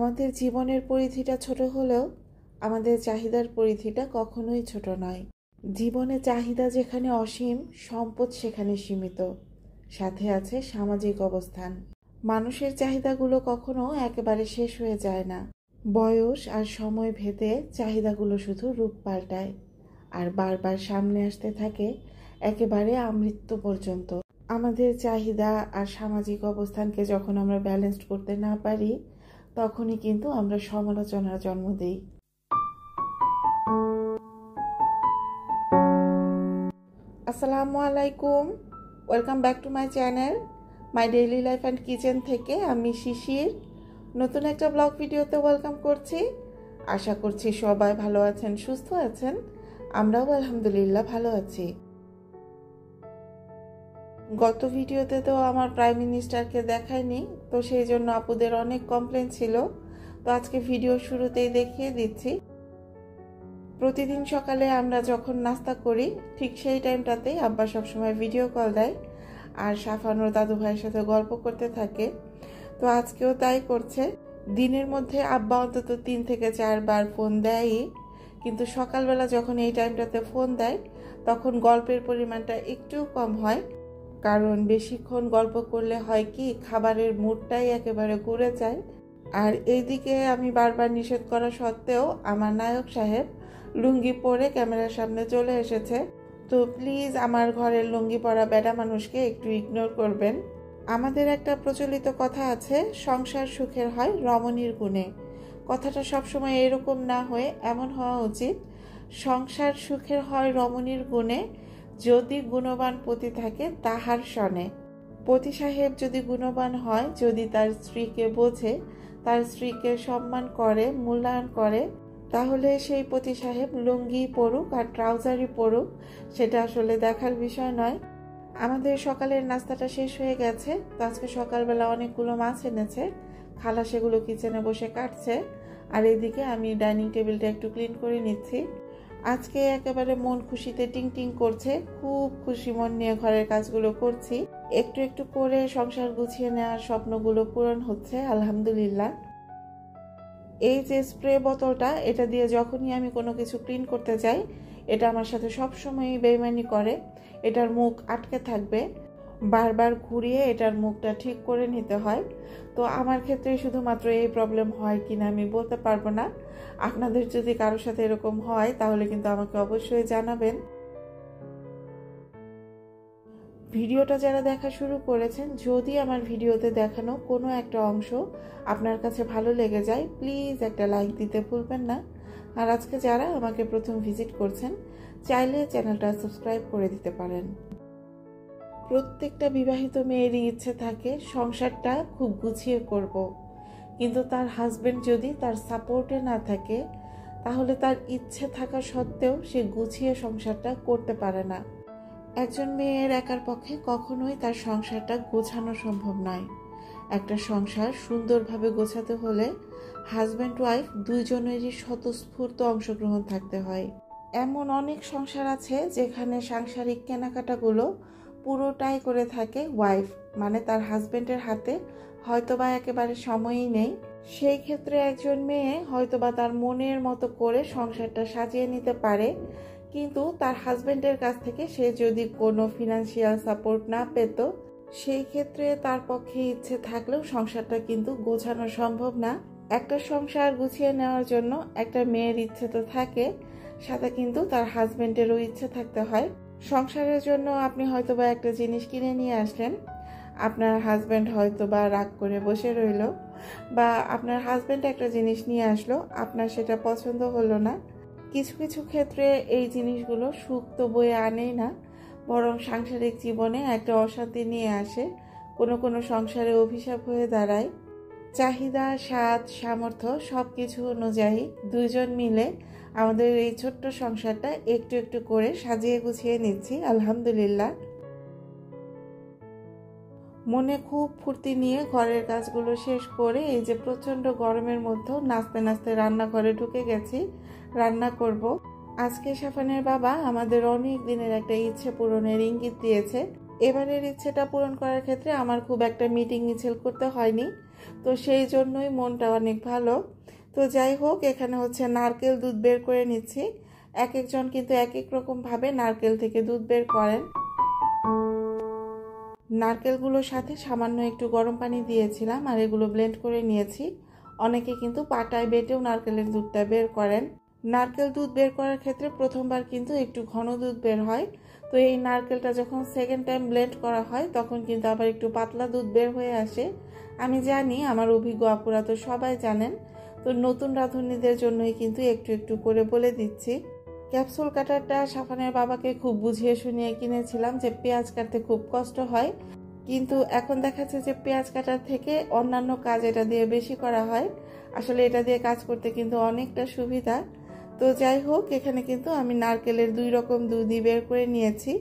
আমাদের জীবনের পরিধিটা ছোট হলেও আমাদের চাহিদার পরিধিটা কখনোই ছোট নয়। জীবনে চাহিদা যেখানে অসীম, সম্পদ সেখানে সীমিত, সাথে আছে সামাজিক অবস্থান। মানুষের চাহিদাগুলো কখনো একেবারে শেষ হয়ে যায় না। বয়স আর সময় ভেদে চাহিদাগুলো শুধু রূপ পাল্টায় আর বারবার সামনে আসতে থাকে একেবারে আমৃত্যু পর্যন্ত। আমাদের চাহিদা আর সামাজিক অবস্থানকে যখন আমরা ব্যালেন্স করতে না পারি, তখনই কিন্তু আমরা সমালোচনার জন্ম দিই। আসসালামু আলাইকুম, welcome back to my channel my daily life and kitchen থেকে আমি শিশির নতুন একটা ব্লগ ভিডিওতে ওয়েলকাম করছি। আশা করছি সবাই ভালো আছেন, সুস্থ আছেন। আমরাও আলহামদুলিল্লাহ ভালো আছি। গত ভিডিওতে তো আমার প্রাইম মিনিস্টারকে দেখায়নি, তো সেই জন্য আপুদের অনেক কমপ্লেন ছিল। তো আজকে ভিডিও শুরুতেই দেখিয়ে দিচ্ছি। প্রতিদিন সকালে আমরা যখন নাস্তা করি ঠিক সেই টাইমটাতেই আব্বা সবসময় ভিডিও কল দেয় আর সাফানোর দাদু ভাইয়ের সাথে গল্প করতে থাকে। তো আজকেও তাই করছে। দিনের মধ্যে আব্বা অন্তত 3 থেকে 4 বার ফোন দেয়ই, কিন্তু সকালবেলা যখন এই টাইমটাতে ফোন দেয় তখন গল্পের পরিমাণটা একটু কম হয়, কারণ বেশিক্ষণ গল্প করলে হয় কি খাবারের মুডটাই একেবারে ঘুরে যায়। আর এইদিকে আমি বারবার নিষেধ করা সত্ত্বেও আমার নায়ক সাহেব লুঙ্গি পরে ক্যামেরার সামনে চলে এসেছে। তো প্লিজ আমার ঘরের লুঙ্গি পরা বেটা মানুষকে একটু ইগনোর করবেন। আমাদের একটা প্রচলিত কথা আছে, সংসার সুখের হয় রমণীর গুণে। কথাটা সবসময় এরকম না হয়ে এমন হওয়া উচিত, সংসার সুখের হয় রমণীর গুণে, যদি গুণবান পতি থাকে তাহার সনে। পতি সাহেব যদি গুণবান হয়, যদি তার স্ত্রীকে বোঝে, তার স্ত্রীকে সম্মান করে, মূল্যায়ন করে, তাহলে সেই পতি সাহেব লুঙ্গি পরুক আর ট্রাউজারই পরুক, সেটা আসলে দেখার বিষয় নয়। আমাদের সকালের নাস্তাটা শেষ হয়ে গেছে। তো আজকে সকালবেলা অনেকগুলো মাছ এনেছে, খালা সেগুলো কিচেনে বসে কাটছে, আর এদিকে আমি ডাইনিং টেবিলটা একটু ক্লিন করে নিচ্ছি। আজকে একেবারে মন খুশিতে টিং টিং করছে, খুব খুশি মন নিয়ে ঘরের কাজগুলো করছি। একটু একটু করে সংসার গুছিয়ে নেওয়ার স্বপ্নগুলো পূরণ হচ্ছে আলহামদুলিল্লাহ। এই যে স্প্রে বোতলটা, এটা দিয়ে যখনই আমি কোনো কিছু ক্লিন করতে যাই, এটা আমার সাথে সবসময়ই বেইমানি করে। এটার মুখ আটকে থাকবে, বারবার ঘুরিয়ে এটার মুখটা ঠিক করে নিতে হয়। তো আমার ক্ষেত্রে শুধুমাত্র এই প্রবলেম হয় কিনা আমি বলতে পারবো না। আপনাদের যদি কারোর সাথে এরকম হয় তাহলে কিন্তু আমাকে অবশ্যই জানাবেন। ভিডিওটা যারা দেখা শুরু করেছেন, যদি আমার ভিডিওতে দেখানো কোনো একটা অংশ আপনার কাছে ভালো লেগে যায়, প্লিজ একটা লাইক দিতে ভুলবেন না। আর আজকে যারা আমাকে প্রথম ভিজিট করছেন, চাইলে চ্যানেলটা সাবস্ক্রাইব করে দিতে পারেন। প্রত্যেকটা বিবাহিত মেয়েরই ইচ্ছে থাকে সংসারটা খুব গুছিয়ে করব, কিন্তু তার হাজবেন্ড যদি তার সাপোর্টে না থাকে, তাহলে তার ইচ্ছে থাকা সত্ত্বেও সে গুছিয়ে সংসারটা করতে পারে না। একজন মেয়ের একার পক্ষে কখনোই তার সংসারটা গোছানো সম্ভব নয়। একটা সংসার সুন্দরভাবে গোছাতে হলে হাজব্যান্ড ওয়াইফ দুইজনেরই স্বতঃস্ফূর্ত অংশগ্রহণ থাকতে হয়। এমন অনেক সংসার আছে যেখানে সাংসারিক কেনাকাটাগুলো পুরোটাই করে থাকে ওয়াইফ, মানে তার হাজব্যান্ডের হাতে হয়তোবা একেবারে সময়ই নেই। সেই ক্ষেত্রে একজন মেয়ে হয়তোবা তার মনের মতো করে সংসারটা সাজিয়ে নিতে পারে, কিন্তু তার হাজব্যান্ডের কাছ থেকে সে যদি কোনো ফিনান্সিয়াল সাপোর্ট না পেত, সেই ক্ষেত্রে তার পক্ষে ইচ্ছে থাকলেও সংসারটা কিন্তু গোছানো সম্ভব না। একটা সংসার গুছিয়ে নেওয়ার জন্য একটা মেয়ের ইচ্ছে তো থাকে, সাথে কিন্তু তার হাজব্যান্ডেরও ইচ্ছে থাকতে হয়। সংসারের জন্য আপনি হয়তোবা একটা জিনিস কিনে নিয়ে আসলেন, আপনার হাজব্যান্ড হয়তোবা রাগ করে বসে রইল, বা আপনার হাজব্যান্ড একটা জিনিস নিয়ে আসলো, আপনার সেটা পছন্দ হলো না। কিছু কিছু ক্ষেত্রে এই জিনিসগুলো সুখ তো বয়ে আনেই না, বরং সাংসারিক জীবনে একটা অশান্তি নিয়ে আসে, কোনো কোনো সংসারে অভিশাপ হয়ে দাঁড়ায়। চাহিদা, স্বাদ, সামর্থ্য সব কিছু অনুযায়ী দুইজন মিলে আমাদের এই ছোট্ট সংসারটা একটু একটু করে সাজিয়ে গুছিয়ে নিচ্ছি আলহামদুলিল্লাহ। মনে খুব ফুর্তি নিয়ে ঘরের কাজগুলো শেষ করে এই যে প্রচণ্ড গরমের মধ্যেও নাচতে নাচতে রান্নাঘরে ঢুকে গেছি, রান্না করব। আজকে সাফানের বাবা আমাদের অনেক দিনের একটা ইচ্ছে পূরণের ইঙ্গিত দিয়েছে। এবারের ইচ্ছেটা পূরণ করার ক্ষেত্রে আমার খুব একটা মিটিং মিছিল করতে হয়নি, তো সেই জন্যই মনটা অনেক ভালো। তো যাই হোক, এখানে হচ্ছে নারকেল দুধ বের করে নিচ্ছি। এক একজন কিন্তু এক এক রকমভাবে নারকেল থেকে দুধ বের করেন। নারকেলগুলোর সাথে সামান্য একটু গরম পানি দিয়েছিলাম আর এগুলো ব্লেন্ড করে নিয়েছি। অনেকে কিন্তু পাটায় বেটেও নারকেলের দুধটা বের করেন। নারকেল দুধ বের করার ক্ষেত্রে প্রথমবার কিন্তু একটু ঘন দুধ বের হয়, তো এই নারকেলটা যখন সেকেন্ড টাইম ব্লেন্ড করা হয় তখন কিন্তু আবার একটু পাতলা দুধ বের হয়ে আসে। আমি জানি, আমার অভিজ্ঞ আপুরা তো সবাই জানেন, তো নতুন রাঁধুনিদের জন্যই কিন্তু একটু একটু করে বলে দিচ্ছি। ক্যাপসুল কাটারটা সাফানের বাবাকে খুব বুঝিয়ে শুনিয়ে কিনেছিলাম যে পেঁয়াজ কাটতে খুব কষ্ট হয়, কিন্তু এখন দেখাচ্ছে যে পেঁয়াজ কাটার থেকে অন্যান্য কাজ এটা দিয়ে বেশি করা হয়। আসলে এটা দিয়ে কাজ করতে কিন্তু অনেকটা সুবিধা। তো যাই হোক, এখানে কিন্তু আমি নারকেলের 2 রকম দুধই বের করে নিয়েছি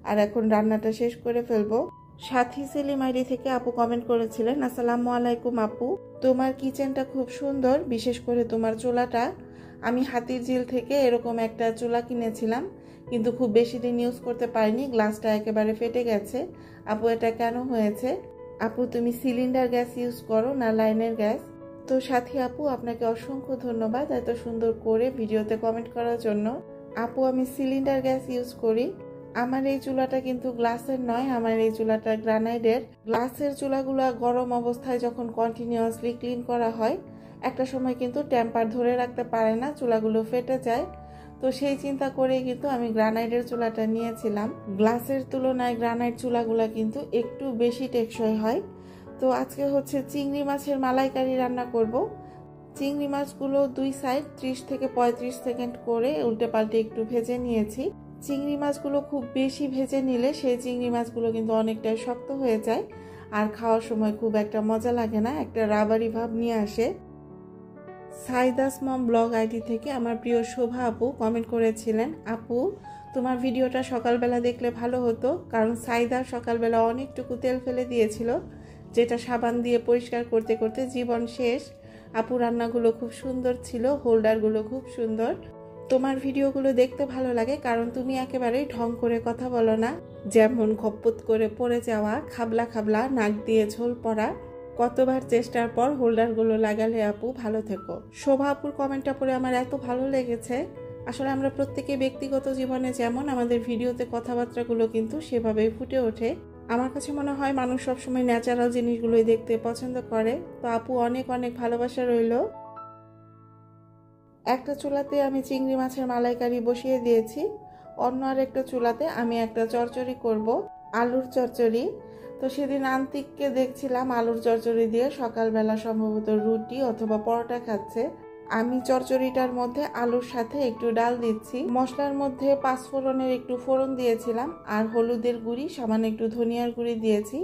আর এখন রান্নাটা শেষ করে ফেলবো। সাথী সেলিম আইডি থেকে আপু কমেন্ট করেছিলেন, আসসালামু আলাইকুম আপু, তোমার কিচেনটা খুব সুন্দর, বিশেষ করে তোমার চুলাটা। আমি হাতির ঝিল থেকে এরকম একটা চুলা কিনেছিলাম, কিন্তু খুব বেশি দিন ইউজ করতে পারিনি, গ্লাসটা একেবারে ফেটে গেছে। আপু এটা কেন হয়েছে? আপু তুমি সিলিন্ডার গ্যাস ইউজ করো না লাইনের গ্যাস? তো সাথী আপু, আপনাকে অসংখ্য ধন্যবাদ এত সুন্দর করে ভিডিওতে কমেন্ট করার জন্য। আপু আমি সিলিন্ডার গ্যাস ইউজ করি। আমার এই চুলাটা কিন্তু গ্লাসের নয়, আমার এই চুলাটা গ্রানাইটের। গ্লাসের চুলাগুলো গরম অবস্থায় যখন কন্টিনিউয়াসলি ক্লিন করা হয় একটা সময় কিন্তু টেম্পার ধরে রাখতে পারে না, চুলাগুলো ফেটে যায়। তো সেই চিন্তা করেই কিন্তু আমি গ্রানাইটের চুলাটা নিয়েছিলাম। গ্লাসের তুলনায় গ্রানাইট চুলাগুলো কিন্তু একটু বেশি টেকসই হয়। তো আজকে হচ্ছে চিংড়ি মাছের মালাইকারি রান্না করব। চিংড়ি মাছগুলো 2 সাইড 30 থেকে 35 সেকেন্ড করে উল্টে পাল্টে একটু ভেজে নিয়েছি। চিংড়ি মাছগুলো খুব বেশি ভেজে নিলে সেই চিংড়ি মাছগুলো কিন্তু অনেকটাই শক্ত হয়ে যায় আর খাওয়ার সময় খুব একটা মজা লাগে না, একটা রাবারি ভাব নিয়ে আসে। সাইদাস মম ব্লগ আইডি থেকে আমার প্রিয় শোভা আপু কমেন্ট করেছিলেন, আপু তোমার ভিডিওটা সকালবেলা দেখলে ভালো হতো, কারণ সাইদা সকালবেলা অনেকটুকু তেল ফেলে দিয়েছিল, যেটা সাবান দিয়ে পরিষ্কার করতে করতে জীবন শেষ। আপু রান্নাগুলো খুব সুন্দর ছিল, হোল্ডারগুলো খুব সুন্দর। তোমার ভিডিওগুলো দেখতে ভালো লাগে কারণ তুমি একেবারেই ঢং করে কথা বলো না, যেমন খপ্পত করে পড়ে যাওয়া, খাবলা খাবলা, নাক দিয়ে ঝোল পড়া। কতবার চেষ্টার পর হোল্ডারগুলো লাগালে আপু, ভালো থেকো। শোভা আপুর কমেন্টটা পড়ে আমার এত ভালো লেগেছে। আসলে আমরা প্রত্যেকে ব্যক্তিগত জীবনে যেমন, আমাদের ভিডিওতে কথাবার্তাগুলো কিন্তু সেভাবেই ফুটে ওঠে। আমার কাছে মনে হয় মানুষ সবসময় ন্যাচারাল জিনিসগুলোই দেখতে পছন্দ করে। তো আপু অনেক অনেক ভালোবাসা রইল। একটা চুলাতে আমি চিংড়ি মাছের মালাইকারি বসিয়ে দিয়েছি, অন্য আর একটা চুলাতে আমি একটা চচ্চড়ি করব, আলুর চচ্চড়ি। তো সেদিন আন্তিককে দেখছিলাম আলুর চচ্চড়ি দিয়ে সকালবেলা সম্ভবত রুটি অথবা পরোটা খাচ্ছে। আমি চচ্চড়িটার মধ্যে আলুর সাথে একটু ডাল দিচ্ছি, মশলার মধ্যে 5 ফোড়নের একটু ফোড়ন দিয়েছিলাম আর হলুদের গুঁড়ি, সামান্য একটু ধনিয়ার গুঁড়ি দিয়েছি।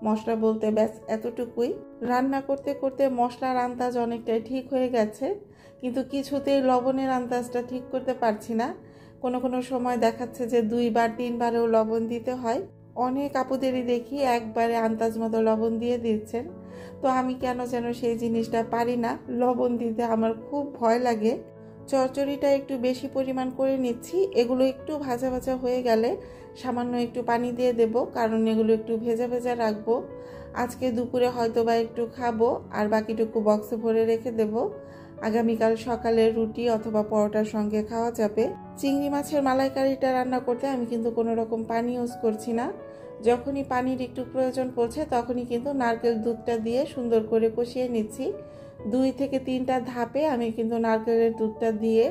মশলা বলতে ব্যাস এতটুকুই। রান্না করতে করতে মশলার আন্দাজ অনেকটাই ঠিক হয়ে গেছে, কিন্তু কিছুতেই লবণের আন্দাজটা ঠিক করতে পারছি না। কোনো কোনো সময় দেখাচ্ছে যে 2 বার 3 বারেও লবণ দিতে হয়। অনেক আপুদেরই দেখি একবারে আন্দাজ মতো লবণ দিয়ে দিচ্ছেন, তো আমি কেন যেন সেই জিনিসটা পারি না, লবণ দিতে আমার খুব ভয় লাগে। চচ্চড়িটা একটু বেশি পরিমাণ করে নিচ্ছি, এগুলো একটু ভাজা ভাজা হয়ে গেলে সামান্য একটু পানি দিয়ে দেব, কারণ এগুলো একটু ভেজা ভেজা রাখবো। আজকে দুপুরে হয়তো বা একটু খাবো আর বাকিটুকু বক্সে ভরে রেখে দেব, আগামীকাল সকালে রুটি অথবা পরোটার সঙ্গে খাওয়া যাবে। চিংড়ি মাছের মালাইকারিটা রান্না করতে আমি কিন্তু কোনো রকম পানি ইউজ করছি না। যখনই পানির একটু প্রয়োজন পড়ছে তখনই কিন্তু নারকেল দুধটা দিয়ে সুন্দর করে কষিয়ে নিচ্ছি। 2 থেকে 3টা ধাপে আমি কিন্তু নারকেলের দুধটা দিয়ে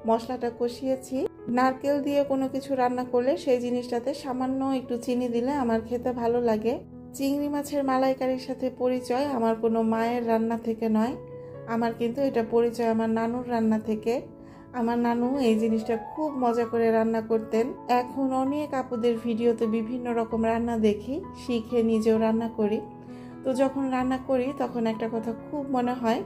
মশলাটা কষিয়েছি। নারকেল দিয়ে কোনো কিছু রান্না করলে সেই জিনিসটাতে সামান্য একটু চিনি দিলে আমার খেতে ভালো লাগে। চিংড়ি মাছের মালাইকারির সাথে পরিচয় আমার কোনো মায়ের রান্না থেকে নয়, আমার কিন্তু এটা পরিচয় আমার নানুর রান্না থেকে। আমার নানু এই জিনিসটা খুব মজা করে রান্না করতেন। এখন অনেক আপুদের ভিডিওতে বিভিন্ন রকম রান্না দেখি, শিখে নিজেও রান্না করি। তো যখন রান্না করি তখন একটা কথা খুব মনে হয়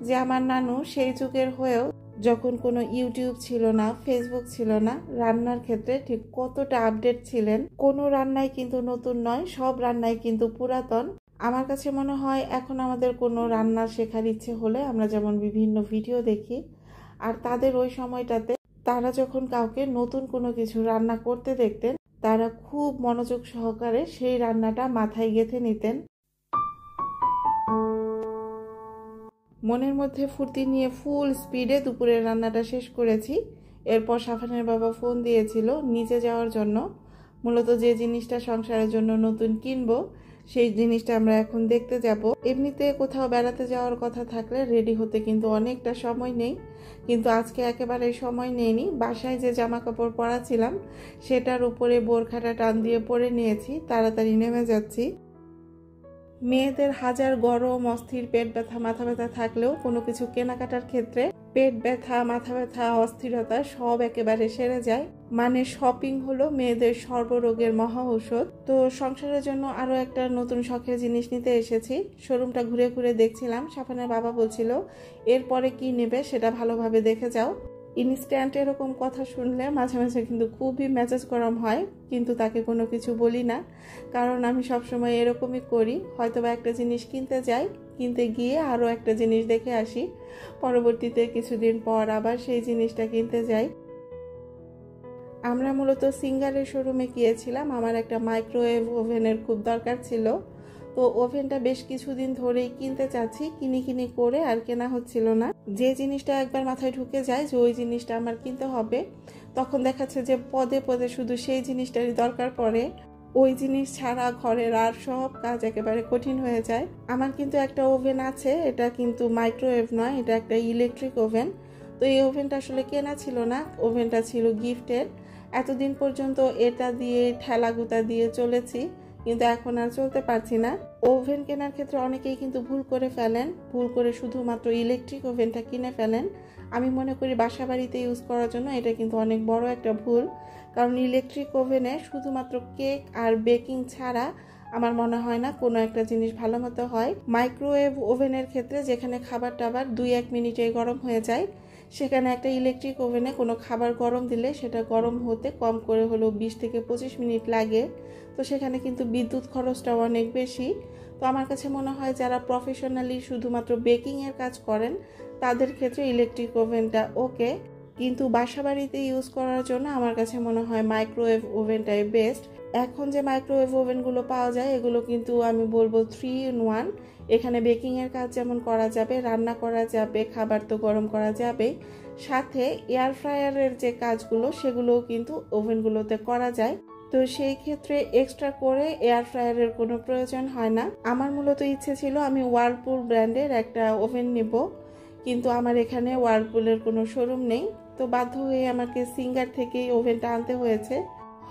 যে আমার নানু সেই যুগের হয়েও, যখন কোনো ইউটিউব ছিল না, ফেসবুক ছিল না, রান্নার ক্ষেত্রে ঠিক কতটা আপডেট ছিলেন। কোনো রান্নাই কিন্তু নতুন নয়, সব রান্নাই কিন্তু পুরাতন। আমার কাছে মনে হয় এখন আমাদের কোনো রান্না শেখার ইচ্ছে হলে আমরা যেমন বিভিন্ন ভিডিও দেখি, আর তাদের ওই সময়টাতে তারা যখন কাউকে নতুন কোনো কিছু রান্না করতে দেখতেন তারা খুব মনোযোগ সহকারে সেই রান্নাটা মাথায় গেঁথে নিতেন। মনের মধ্যে ফুর্তি নিয়ে ফুল স্পিডে দুপুরের রান্নাটা শেষ করেছি। এরপর সাফানের বাবা ফোন দিয়েছিল নিচে যাওয়ার জন্য। মূলত যে জিনিসটা সংসারের জন্য নতুন কিনবো সেই জিনিসটা আমরা এখন দেখতে যাব। এমনিতে কোথাও বেড়াতে যাওয়ার কথা থাকলে রেডি হতে কিন্তু অনেকটা সময় নেই, কিন্তু আজকে একেবারে সময় নেইনি। বাসায় যে জামা কাপড় পরা ছিলাম সেটার উপরে বোরখাটা টান দিয়ে পরে নিয়েছি, তাড়াতাড়ি নেমে যাচ্ছি। মেয়েদের হাজার গরম, অস্থির, পেট ব্যথা, মাথা ব্যথা থাকলেও কোনো কিছু কেনাকাটার ক্ষেত্রে পেট ব্যথা, মাথা ব্যথা, অস্থিরতা সব একেবারে সেরে যায়। মানে শপিং হলো মেয়েদের সর্বরোগের মহা ঔষধ। তো সংসারের জন্য আরো একটা নতুন শখের জিনিস নিতে এসেছি। শোরুমটা ঘুরে ঘুরে দেখছিলাম। সাফানের বাবা বলছিল এরপরে কি নেবে সেটা ভালোভাবে দেখে যাও। ইনস্ট্যান্ট এরকম কথা শুনলে মাঝে মাঝে কিন্তু খুবই মেজাজ গরম হয়, কিন্তু তাকে কোনো কিছু বলি না, কারণ আমি সবসময় এরকমই করি। হয়তোবা একটা জিনিস কিনতে যাই, কিনতে গিয়ে আরও একটা জিনিস দেখে আসি, পরবর্তীতে কিছুদিন পর আবার সেই জিনিসটা কিনতে যাই। আমরা মূলত সিঙ্গারের শোরুমে গিয়েছিলাম। আমার একটা মাইক্রোওয়েভ ওভেনের খুব দরকার ছিল, তো ওভেনটা বেশ কিছুদিন ধরেই কিনতে চাচ্ছি, কিনি করে আর কেনা হচ্ছিল না। যে জিনিসটা একবার মাথায় ঢুকে যায় যে ওই জিনিসটা আমার কিনতে হবে, তখন দেখাচ্ছে যে পদে পদে শুধু সেই জিনিসটারই দরকার পড়ে। ওই জিনিস ছাড়া ঘরের আর সব কাজ একেবারে কঠিন হয়ে যায়। আমার কিন্তু একটা ওভেন আছে, এটা কিন্তু মাইক্রোওয়েভ নয়, এটা একটা ইলেকট্রিক ওভেন। তো এই ওভেনটা আসলে কেনা ছিল না, ওভেনটা ছিল গিফটের। এতদিন পর্যন্ত এটা দিয়ে ঠেলা গুতা দিয়ে চলেছি, কিন্তু এখন আর চলতে পারছি না। ওভেন কেনার ক্ষেত্রে অনেকেই কিন্তু ভুল করে ফেলেন, ভুল করে শুধুমাত্র ইলেকট্রিক ওভেনটা কিনে ফেলেন। আমি মনে করি বাসা বাড়িতে ইউজ করার জন্য এটা কিন্তু অনেক বড় একটা ভুল, কারণ ইলেকট্রিক ওভেনে শুধুমাত্র কেক আর বেকিং ছাড়া আমার মনে হয় না কোনো একটা জিনিস ভালো মতো হয়। মাইক্রোওয়েভ ওভেনের ক্ষেত্রে যেখানে খাবার টাবার 2-1 মিনিটে গরম হয়ে যায়, সেখানে একটা ইলেকট্রিক ওভেনে কোনো খাবার গরম দিলে সেটা গরম হতে কম করে হলেও 20 থেকে 25 মিনিট লাগে। তো সেখানে কিন্তু বিদ্যুৎ খরচটাও অনেক বেশি। তো আমার কাছে মনে হয় যারা প্রফেশনালি শুধুমাত্র বেকিংয়ের কাজ করেন তাদের ক্ষেত্রে ইলেকট্রিক ওভেনটা ওকে, কিন্তু বাসাবাড়িতে ইউজ করার জন্য আমার কাছে মনে হয় মাইক্রোওয়েভ ওভেনটাই বেস্ট। এখন যে মাইক্রোওয়েভ ওভেনগুলো পাওয়া যায় এগুলো কিন্তু আমি বলবো 3-in-1। এখানে বেকিংয়ের কাজ যেমন করা যাবে, রান্না করা যাবে, খাবার তো গরম করা যাবে, সাথে এয়ার ফ্রায়ারের যে কাজগুলো সেগুলোও কিন্তু ওভেনগুলোতে করা যায়। তো সেই ক্ষেত্রে এক্সট্রা করে এয়ার ফ্রায়ারের কোনো প্রয়োজন হয় না। আমার মূলত ইচ্ছে ছিল আমি ওয়ার্লপুল ব্র্যান্ডের একটা ওভেন নিব, কিন্তু আমার এখানে ওয়ার্লপুলের কোনো শোরুম নেই। তো বাধ্য হয়ে আমাকে সিঙ্গার থেকেই ওভেনটা আনতে হয়েছে।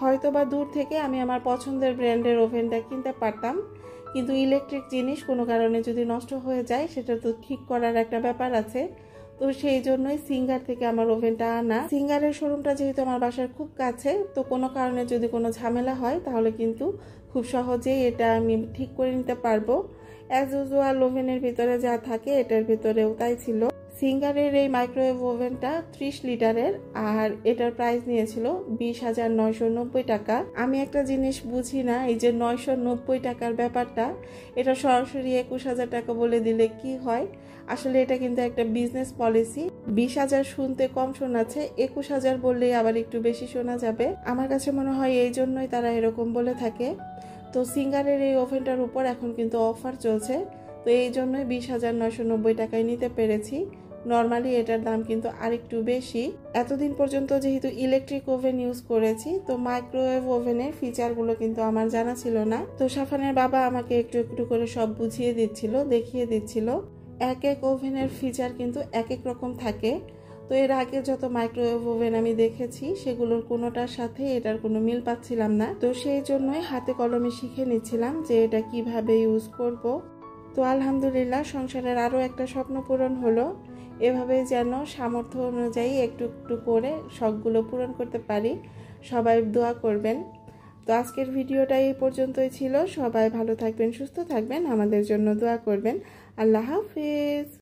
হয়তোবা দূর থেকে আমি আমার পছন্দের ব্র্যান্ডের ওভেনটা কিনতে পারতাম, কিন্তু ইলেকট্রিক জিনিস কোনো কারণে যদি নষ্ট হয়ে যায় সেটা তো ঠিক করার একটা ব্যাপার আছে। তো সেই জন্যই সিঙ্গার থেকে আমার ওভেনটা আনা। সিঙ্গারের শোরুমটা যেহেতু আমার বাসার খুব কাছে, তো কোনো কারণে যদি কোনো ঝামেলা হয় তাহলে কিন্তু খুব সহজেই এটা আমি ঠিক করে নিতে পারবো। অ্যাজ ইউজুয়াল ওভেনের ভিতরে যা থাকে এটার ভিতরেও তাই ছিল। সিঙ্গারের এই মাইক্রোওয়েভ ওভেনটা 30 লিটারের, আর এটার প্রাইস নিয়েছিল 20,990 টাকা। আমি একটা জিনিস বুঝি না, এই যে 990 টাকার ব্যাপারটা, এটা সরাসরি 21,000 টাকা বলে দিলে কি হয়? আসলে এটা কিন্তু একটা বিজনেস পলিসি। 20,000 শুনতে কম শোনাচ্ছে, 21,000 বললেই আবার একটু বেশি শোনা যাবে। আমার কাছে মনে হয় এই জন্যই তারা এরকম বলে থাকে। তো সিঙ্গারের এই ওভেনটার উপর এখন কিন্তু অফার চলছে, তো এই জন্যই 20,990 টাকায় নিতে পেরেছি। নর্মালি এটার দাম কিন্তু আরেকটু বেশি। এতদিন পর্যন্ত যেহেতু ইলেকট্রিক ওভেন ইউজ করেছি, তো মাইক্রোওয়েভ ওভেনের ফিচারগুলো কিন্তু আমার জানা ছিল না। তো সাফানের বাবা আমাকে একটু একটু করে সব বুঝিয়ে দিচ্ছিল, দেখিয়ে দিচ্ছিল। এক এক ওভেনের ফিচার কিন্তু এক এক রকম থাকে। তো এর আগে যত মাইক্রোওয়েভ ওভেন আমি দেখেছি সেগুলোর কোনোটার সাথে এটার কোনো মিল পাচ্ছিলাম না। তো সেই জন্যই হাতে কলমে শিখে নিচ্ছিলাম যে এটা কিভাবে ইউজ করব। তো আলহামদুলিল্লাহ সংসারের আরও একটা স্বপ্ন পূরণ হলো। এভাবে যেন সামর্থ্য অনুযায়ী একটু একটু করে শখগুলো পূরণ করতে পারি। সবাই দোয়া করবেন। তো আজকের ভিডিওটা এই পর্যন্তই ছিল। সবাই ভালো থাকবেন, সুস্থ থাকবেন, আমাদের জন্য দোয়া করবেন। আল্লাহ হাফেজ।